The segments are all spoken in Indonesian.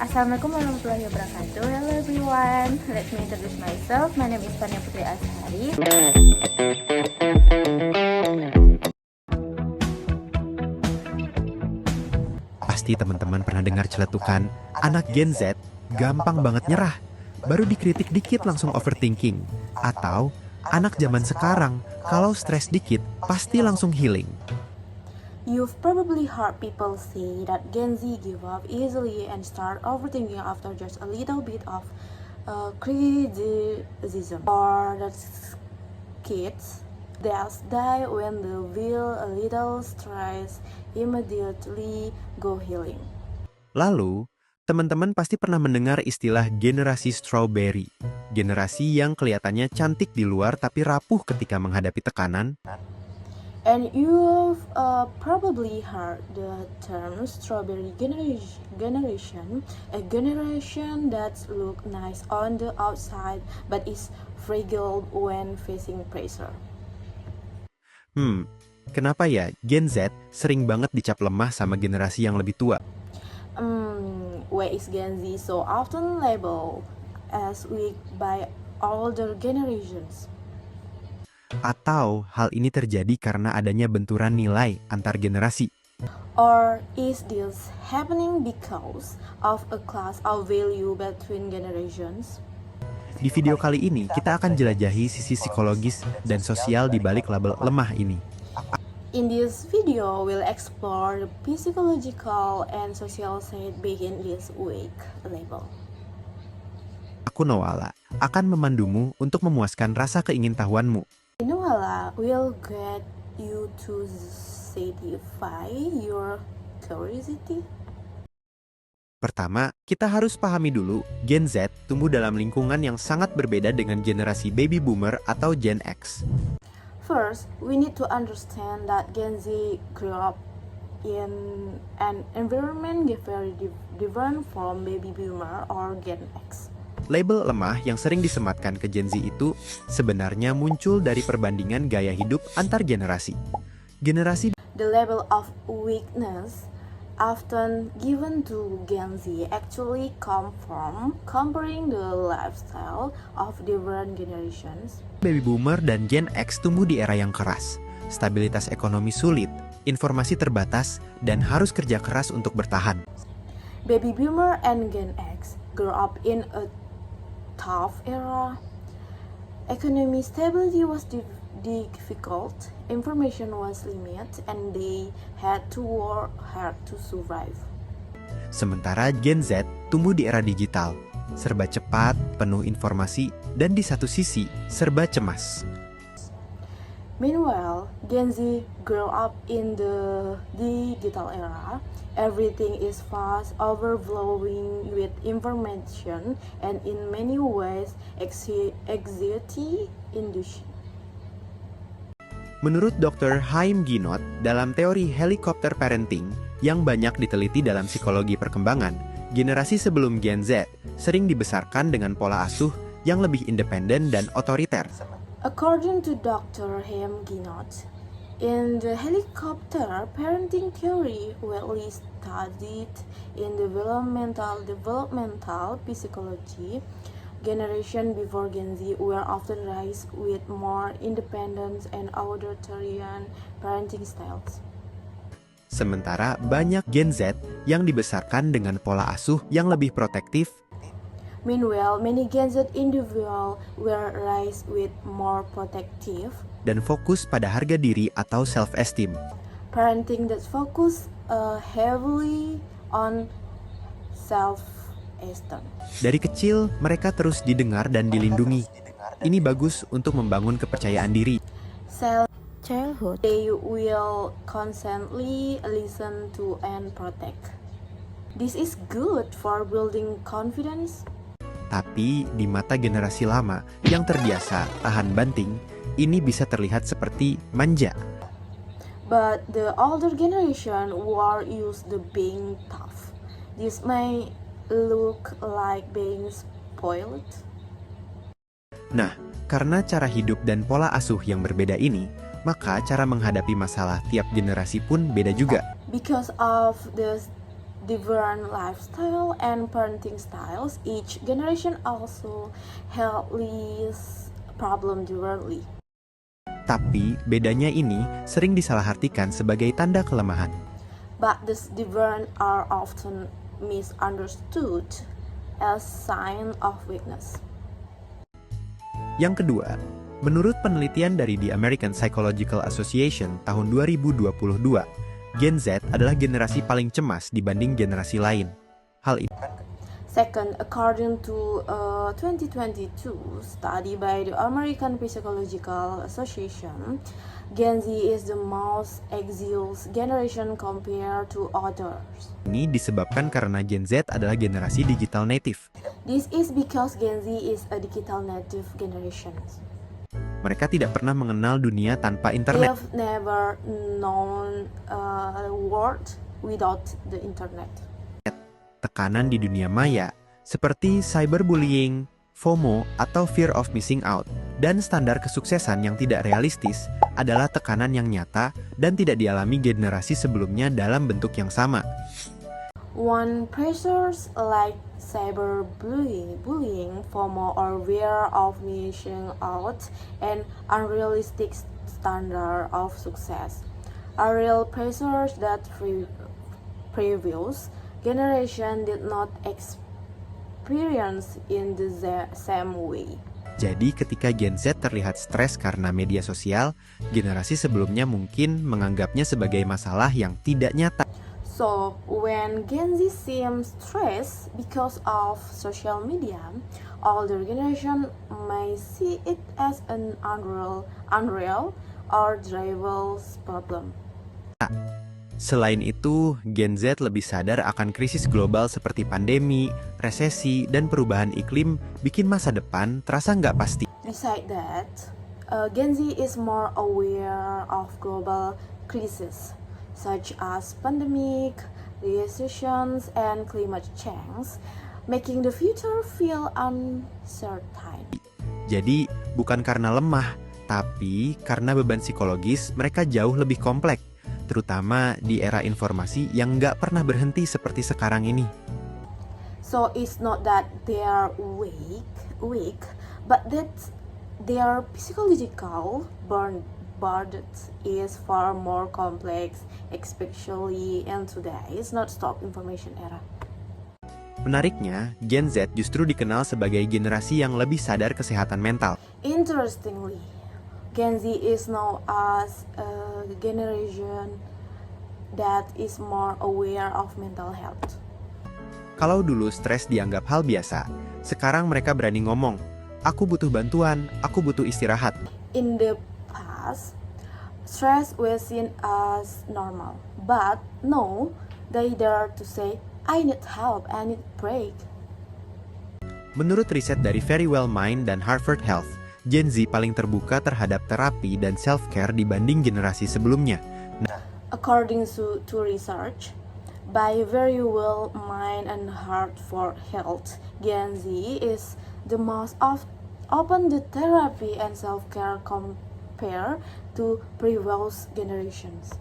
Assalamualaikum warahmatullahi wabarakatuh. Hello everyone, let me introduce myself. My name is Fania Putri Ashari. Pasti teman-teman pernah dengar celetukan, anak Gen Z gampang banget nyerah. Baru dikritik dikit langsung overthinking. Atau, anak zaman sekarang, kalau stres dikit, pasti langsung healing. You've probably heard people say that Gen Z give up easily and start overthinking after just a little bit of criticism. Or that kids that die when they feel a little stress immediately go healing. Lalu, teman-teman pasti pernah mendengar istilah generasi strawberry. Generasi yang kelihatannya cantik di luar tapi rapuh ketika menghadapi tekanan. And you've probably heard the term strawberry generation, a generation that look nice on the outside but is fragile when facing pressure. Kenapa ya Gen Z sering banget dicap lemah sama generasi yang lebih tua? Why is Gen Z so often labeled as weak by older generations? Atau hal ini terjadi karena adanya benturan nilai antar generasi? Or is this happening because of a clash of value between generations? Di video kali ini, kita akan jelajahi sisi psikologis dan sosial di balik label lemah ini. In this video, we'll explore the psychological and social side behind this weak label. Aku Noala, akan memandumu untuk memuaskan rasa keingintahuanmu. Noala will get you to satisfy your curiosity. Pertama, kita harus pahami dulu, Gen Z tumbuh dalam lingkungan yang sangat berbeda dengan generasi baby boomer atau Gen X. First, we need to understand that Gen Z grew up in an environment very different from baby boomer or Gen X. Label lemah yang sering disematkan ke Gen Z itu sebenarnya muncul dari perbandingan gaya hidup antar generasi. The level of weakness often given to Gen Z actually come from comparing the lifestyle of different generations. Baby boomer dan Gen X tumbuh di era yang keras, stabilitas ekonomi sulit, informasi terbatas, dan harus kerja keras untuk bertahan. Baby boomer and Gen X grew up in a tough era. Economic stability was difficult, information was limited, and they had to work hard to survive. Sementara Gen Z tumbuh di era digital, serba cepat, penuh informasi, dan di satu sisi serba cemas. Meanwhile, Gen Z grew up in the digital era. Everything is fast, overflowing with information, and in many ways, anxiety inducing. Menurut Dr. Haim Ginott, dalam teori helikopter parenting yang banyak diteliti dalam psikologi perkembangan, generasi sebelum Gen Z sering dibesarkan dengan pola asuh yang lebih independen dan otoriter. According to Dr. Haim Ginott, in the helicopter parenting theory widely studied in developmental psychology, generation before Gen Z were often raised with more independence and authoritarian parenting styles. Sementara banyak Gen Z yang dibesarkan dengan pola asuh yang lebih protektif. Meanwhile, many Gen Z individuals were raised with more protective dan fokus pada harga diri atau self-esteem. parenting that focus heavily on self-esteem. Dari kecil, mereka terus didengar dan dilindungi. Ini bagus untuk membangun kepercayaan diri. Childhood, they will constantly listen to and protect. This is good for building confidence. Tapi di mata generasi lama yang terbiasa tahan banting, ini bisa terlihat seperti manja. But the older generation were used to being tough. This may look like being spoiled. Nah, karena cara hidup dan pola asuh yang berbeda ini, maka cara menghadapi masalah tiap generasi pun beda juga. Because of the different lifestyle and parenting styles, each generation also handles problem differently. Tapi bedanya ini sering disalahartikan sebagai tanda kelemahan. But these different are often misunderstood as sign of weakness. Yang kedua, menurut penelitian dari The American Psychological Association tahun 2022, Gen Z adalah generasi paling cemas dibanding generasi lain. Hal ini Second, according to a 2022 study by the American Psychological Association, Gen Z is the most anxious generation compared to others. disebabkan karena Gen Z adalah generasi digital native. This is because Gen Z is a digital native generation. Mereka tidak pernah mengenal dunia tanpa They internet. have never known a world without the internet. Tekanan di dunia maya, seperti cyberbullying, FOMO atau fear of missing out, dan standar kesuksesan yang tidak realistis adalah tekanan yang nyata dan tidak dialami generasi sebelumnya dalam bentuk yang sama. One pressures like cyberbullying, FOMO, or fear of missing out, and unrealistic standard of success are real pressures that previous generation did not experience in the same way. Jadi ketika Gen Z terlihat stres karena media sosial, generasi sebelumnya mungkin menganggapnya sebagai masalah yang tidak nyata. So, when Gen Z seems stressed because of social media, older generation may see it as an unreal or trivial problem. Selain itu, Gen Z lebih sadar akan krisis global seperti pandemi, resesi, dan perubahan iklim bikin masa depan terasa nggak pasti. Besides that, Gen Z is more aware of global crises such as pandemic, recessions, and climate change, making the future feel uncertain. Jadi, bukan karena lemah, tapi karena beban psikologis mereka jauh lebih kompleks, terutama di era informasi yang nggak pernah berhenti seperti sekarang ini. So it's not that they are weak, but that their psychological burden is far more complex, especially in today's not-stop information era. Menariknya, Gen Z justru dikenal sebagai generasi yang lebih sadar kesehatan mental. Interestingly, Gen Z is known as a generation that is more aware of mental health. Kalau dulu stres dianggap hal biasa, sekarang mereka berani ngomong, aku butuh bantuan, aku butuh istirahat. In the past, stress was seen as normal, but now they dare to say, I need help, I need break. Menurut riset dari Verywell Mind dan Harvard Health, Gen Z paling terbuka terhadap terapi dan self-care dibanding generasi sebelumnya. According to research by Verywell Mind and Harvard Health, Gen Z is the most open to therapy and self-care compared to previous generations.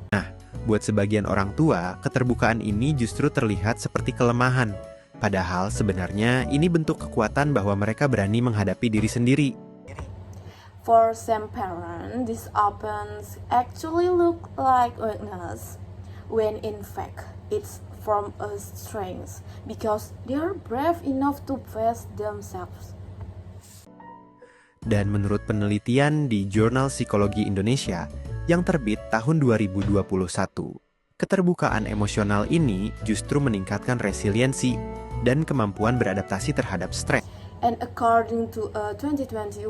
Buat sebagian orang tua, keterbukaan ini justru terlihat seperti kelemahan. Padahal sebenarnya ini bentuk kekuatan bahwa mereka berani menghadapi diri sendiri. For some parents, this opens actually look like weakness, when in fact it's from a strength because they are brave enough to face themselves. Dan menurut penelitian di Jurnal Psikologi Indonesia yang terbit tahun 2021, keterbukaan emosional ini justru meningkatkan resiliensi dan kemampuan beradaptasi terhadap stres. And according to a 2021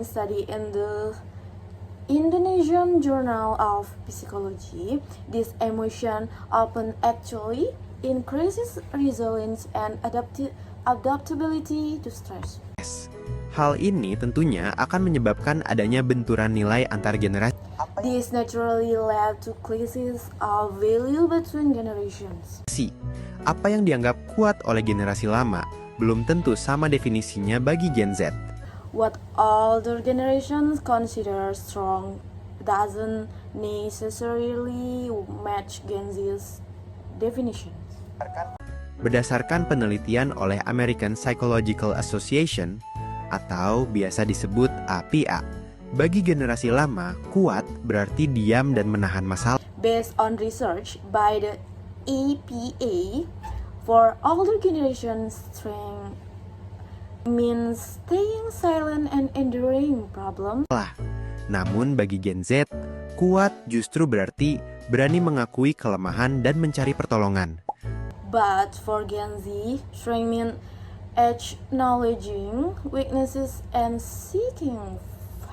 study in the Indonesian Journal of Psychology, this emotion often actually increases resilience and adaptability to stress. Hal ini tentunya akan menyebabkan adanya benturan nilai antar generasi. This naturally led to crises of value between generations. Apa yang dianggap kuat oleh generasi lama belum tentu sama definisinya bagi Gen Z. What older generations consider strong doesn't necessarily match Gen Z's definitions. Berdasarkan penelitian oleh American Psychological Association, atau biasa disebut APA, bagi generasi lama, kuat berarti diam dan menahan masalah. Based on research by the EPA, for older generations, strength means staying silent and enduring problems. Namun bagi Gen Z, kuat justru berarti berani mengakui kelemahan dan mencari pertolongan. But for Gen Z, strength means acknowledging weaknesses and seeking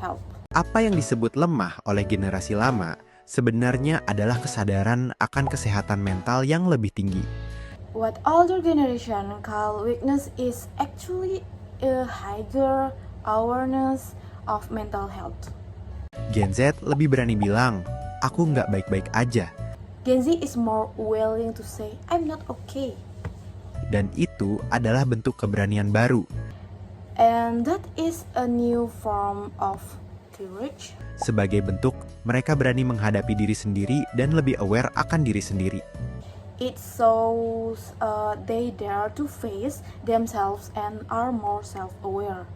help. Apa yang disebut lemah oleh generasi lama sebenarnya adalah kesadaran akan kesehatan mental yang lebih tinggi. What older generation call weakness is actually a higher awareness of mental health. Gen Z lebih berani bilang, aku nggak baik-baik aja. Gen Z is more willing to say, I'm not okay. Dan itu adalah bentuk keberanian baru. And that is a new form of courage. Sebagai bentuk, mereka berani menghadapi diri sendiri dan lebih aware akan diri sendiri. It shows they dare to face themselves and are more self-aware.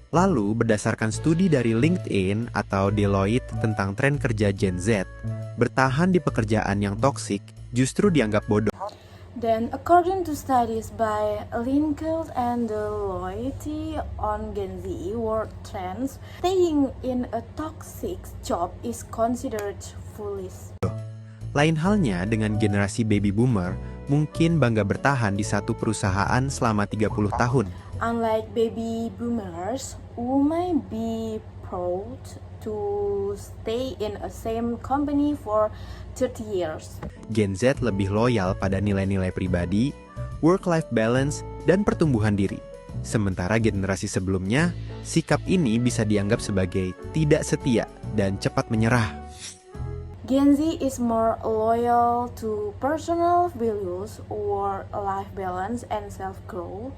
Lalu, berdasarkan studi dari LinkedIn atau Deloitte tentang tren kerja Gen Z, bertahan di pekerjaan yang toksik justru dianggap bodoh. Then, according to studies by LinkedIn and Deloitte on Gen Z work trends, staying in a toxic job is considered foolish. Lain halnya dengan generasi baby boomer, mungkin bangga bertahan di satu perusahaan selama 30 tahun. Unlike baby boomers, who may be proud to stay in a same company for 30 years. Gen Z lebih loyal pada nilai-nilai pribadi, work-life balance, dan pertumbuhan diri. Sementara generasi sebelumnya, sikap ini bisa dianggap sebagai tidak setia dan cepat menyerah. Gen Z is more loyal to personal values, work-life balance, and self-growth.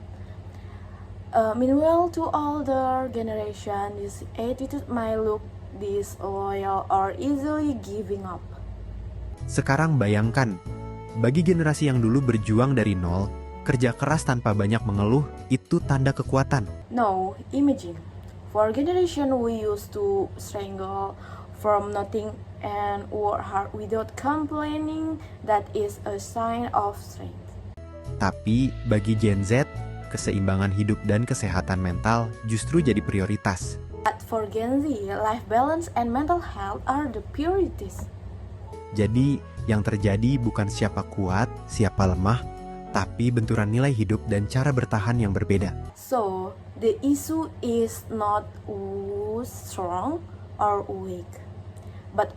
Meanwhile, to older generation, this attitude might look disloyal or easily giving up. Sekarang bayangkan, bagi generasi yang dulu berjuang dari nol, kerja keras tanpa banyak mengeluh itu tanda kekuatan. Now, imagine, for generation we used to struggle from nothing and work hard without complaining, that is a sign of strength. Tapi bagi Gen Z, keseimbangan hidup dan kesehatan mental justru jadi prioritas. But for Gen Z, life balance and mental health are the priorities. Jadi, yang terjadi bukan siapa kuat, siapa lemah, tapi benturan nilai hidup dan cara bertahan yang berbeda. So, the issue is not who's strong or weak, but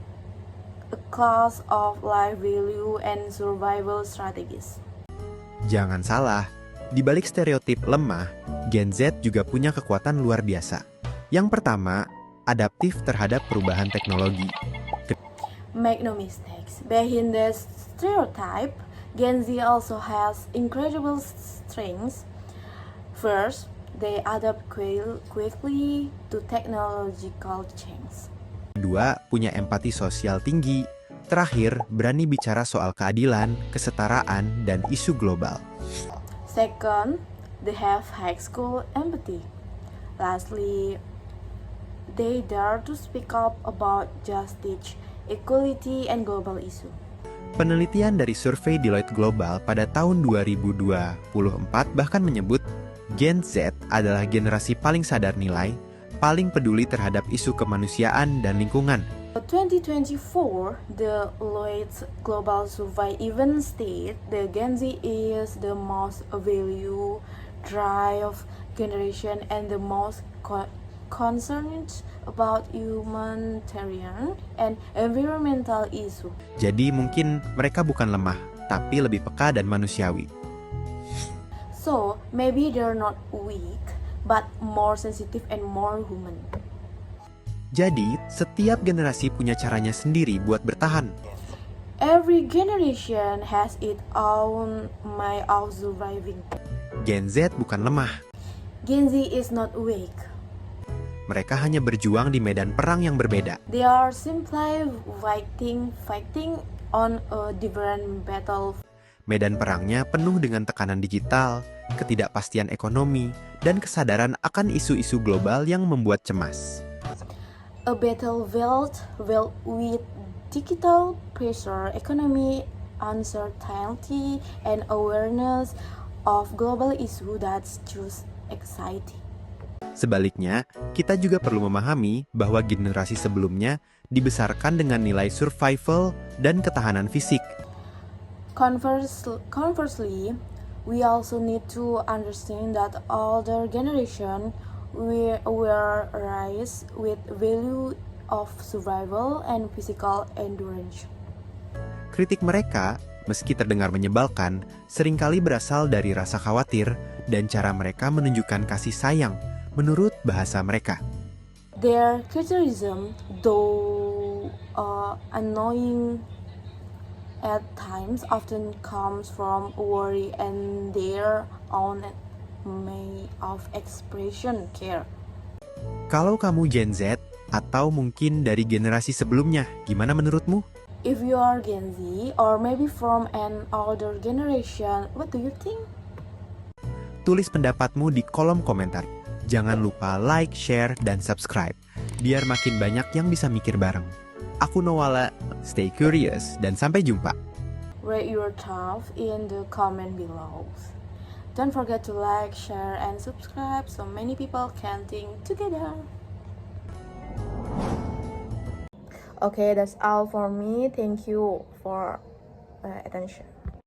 a class of life value and survival strategies. Jangan salah, di balik stereotip lemah, Gen Z juga punya kekuatan luar biasa. Yang pertama, adaptif terhadap perubahan teknologi. Make no mistakes, behind the stereotype, Gen Z also has incredible strengths. First, they adapt quickly to technological change. Kedua, punya empati sosial tinggi. Terakhir, berani bicara soal keadilan, kesetaraan, dan isu global. Second, they have high school empathy. Lastly, they dare to speak up about justice, equality, and global issue. Penelitian dari survei Deloitte Global pada tahun 2024 bahkan menyebut Gen Z adalah generasi paling sadar nilai, paling peduli terhadap isu kemanusiaan dan lingkungan. 2024, the Deloitte Global Survey even state the Gen Z is the most value drive generation and the most concerned about humanitarian and environmental issue. Jadi mungkin mereka bukan lemah, tapi lebih peka dan manusiawi. So, maybe they're not weak, but more sensitive and more human. Jadi, setiap generasi punya caranya sendiri buat bertahan. Every generation has its own way of surviving. Gen Z bukan lemah. Gen Z is not weak. Mereka hanya berjuang di medan perang yang berbeda. They are simply fighting on a different battle. Medan perangnya penuh dengan tekanan digital, ketidakpastian ekonomi, dan kesadaran akan isu-isu global yang membuat cemas. A battlefield with digital pressure, economy uncertainty, and awareness of global issue that's just exciting. Sebaliknya, kita juga perlu memahami bahwa generasi sebelumnya dibesarkan dengan nilai survival dan ketahanan fisik. Conversely, we also need to understand that older generation were raised with value of survival and physical endurance. Kritik mereka, meski terdengar menyebalkan, seringkali berasal dari rasa khawatir dan cara mereka menunjukkan kasih sayang menurut bahasa mereka. Their criticism, though annoying at times, often comes from worry and their own way of expression care. Kalau kamu Gen Z atau mungkin dari generasi sebelumnya, gimana menurutmu? If you are Gen Z or maybe from an older generation, what do you think? Tulis pendapatmu di kolom komentar. Jangan lupa like, share, dan subscribe, biar makin banyak yang bisa mikir bareng. Aku Noala, stay curious, dan sampai jumpa. Rate your thoughts in the comment below. Don't forget to like, share, and subscribe so many people can think together. Okay, that's all for me. Thank you for attention.